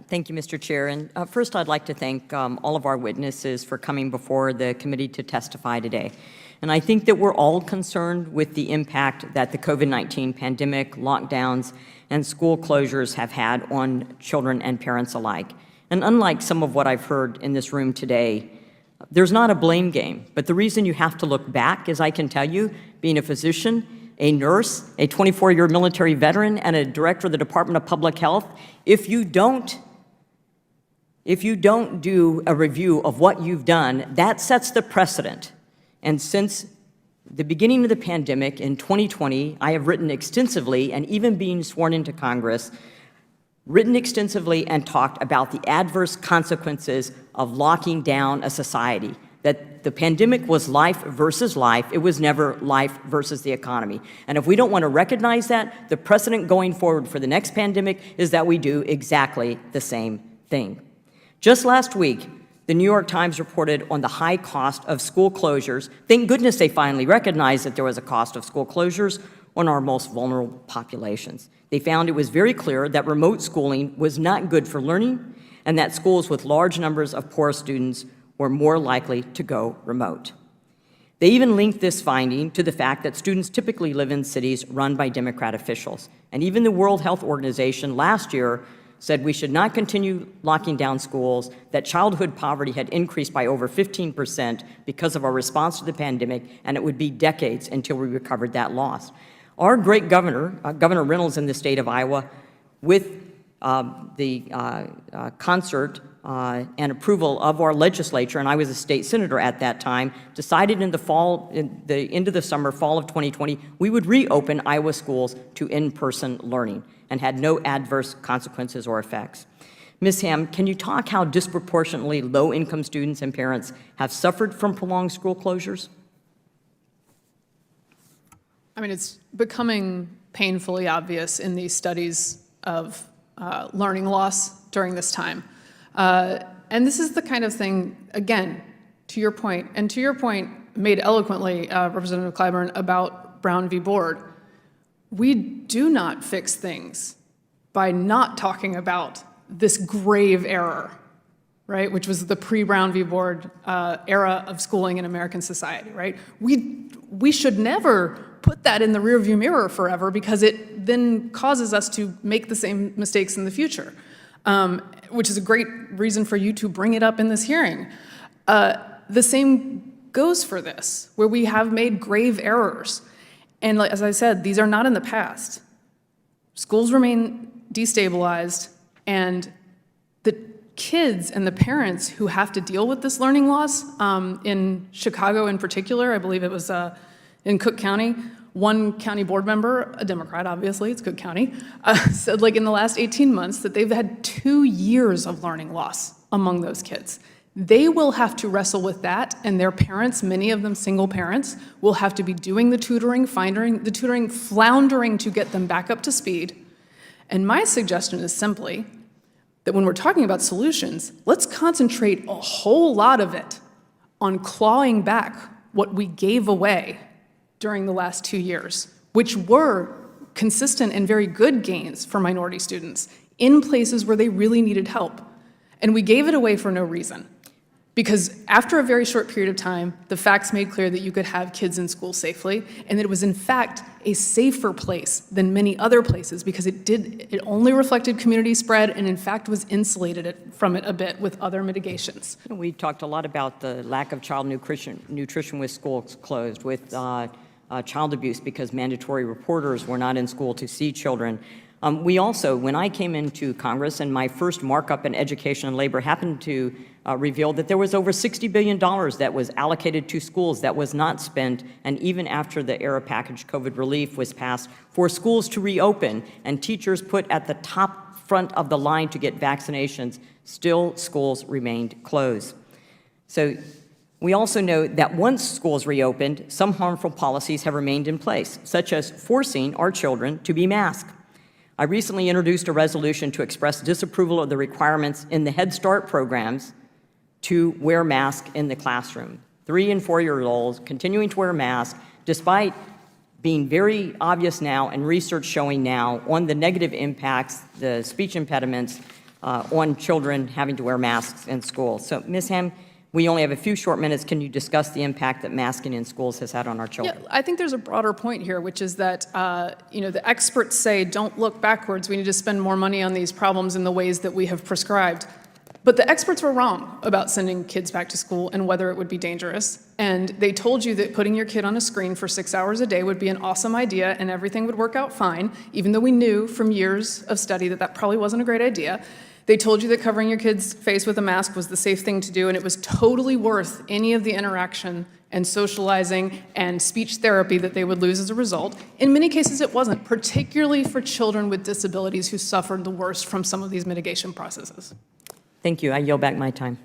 Thank you, Mr. Chair. And first, I'd like to thank all of our witnesses for coming before the committee to testify today. And I think that we're all concerned with the impact that the COVID-19 pandemic, lockdowns, and school closures have had on children and parents alike. And unlike some of what I've heard in this room today, there's not a blame game. But the reason you have to look back is, I can tell you, being a physician, a nurse, a 24-year military veteran, and a director of the Department of Public Health, if you don't do a review of what you've done, that sets the precedent. And since the beginning of the pandemic in 2020, I have written extensively, and even being sworn into Congress, written extensively and talked about the adverse consequences of locking down a society. That the pandemic was life versus life. It was never life versus the economy. And if we don't want to recognize that, the precedent going forward for the next pandemic is that we do exactly the same thing. Just last week, the New York Times reported on the high cost of school closures. Thank goodness they finally recognized that there was a cost of school closures on our most vulnerable populations. They found it was very clear that remote schooling was not good for learning, and that schools with large numbers of poor students were more likely to go remote. They even linked this finding to the fact that students typically live in cities run by Democrat officials. And even the World Health Organization last year said we should not continue locking down schools, that childhood poverty had increased by over 15% because of our response to the pandemic, and it would be decades until we recovered that loss. Our great governor, Governor Reynolds in the state of Iowa, with the concert and approval of our legislature, and I was a state senator at that time, decided in the end of the summer, fall of 2020, we would reopen Iowa schools to in-person learning and had no adverse consequences or effects. Ms. Ham, can you talk how disproportionately low-income students and parents have suffered from prolonged school closures? I mean, it's becoming painfully obvious in these studies of learning loss during this time. And this is the kind of thing, again, to your point, and to your point made eloquently, Representative Clyburn, about Brown v. Board, we do not fix things by not talking about this grave error, right, which was the pre-Brown v. Board era of schooling in American society, right? We should never put that in the rearview mirror forever, because it then causes us to make the same mistakes in the future. Which is a great reason for you to bring it up in this hearing. The same goes for this, where we have made grave errors. And as I said, these are not in the past. Schools remain destabilized, and the kids and the parents who have to deal with this learning loss, in Chicago in particular, I believe it was in Cook County, one county board member, a Democrat, obviously, it's Cook County, said like in the last 18 months that they've had 2 years of learning loss among those kids. They will have to wrestle with that, and their parents, many of them single parents, will have to be doing the tutoring, floundering to get them back up to speed. And my suggestion is simply that when we're talking about solutions, let's concentrate a whole lot of it on clawing back what we gave away during the last 2 years, which were consistent and very good gains for minority students in places where they really needed help. And we gave it away for no reason. Because after a very short period of time, the facts made clear that you could have kids in school safely, and that it was in fact a safer place than many other places, because it only reflected community spread and in fact was insulated from it a bit with other mitigations. We talked a lot about the lack of child nutrition with schools closed, with child abuse because mandatory reporters were not in school to see children. We also, when I came into Congress and my first markup in education and labor happened to reveal that there was over $60 billion that was allocated to schools that was not spent, and even after the ERA package COVID relief was passed, for schools to reopen and teachers put at the top front of the line to get vaccinations, still schools remained closed. So we also know that once schools reopened, some harmful policies have remained in place, such as forcing our children to be masked. I recently introduced a resolution to express disapproval of the requirements in the Head Start programs to wear masks in the classroom. 3- and 4-year-olds continuing to wear masks, despite being very obvious now and research showing now on the negative impacts, the speech impediments, on children having to wear masks in school. So, Ms. Ham, we only have a few short minutes. Can you discuss the impact that masking in schools has had on our children? Yeah, I think there's a broader point here, which is that, the experts say, don't look backwards. We need to spend more money on these problems in the ways that we have prescribed. But the experts were wrong about sending kids back to school and whether it would be dangerous. And they told you that putting your kid on a screen for 6 hours a day would be an awesome idea and everything would work out fine, even though we knew from years of study that that probably wasn't a great idea. They told you that covering your kid's face with a mask was the safe thing to do, and it was totally worth any of the interaction and socializing and speech therapy that they would lose as a result. In many cases, it wasn't, particularly for children with disabilities who suffered the worst from some of these mitigation processes. Thank you. I yield back my time.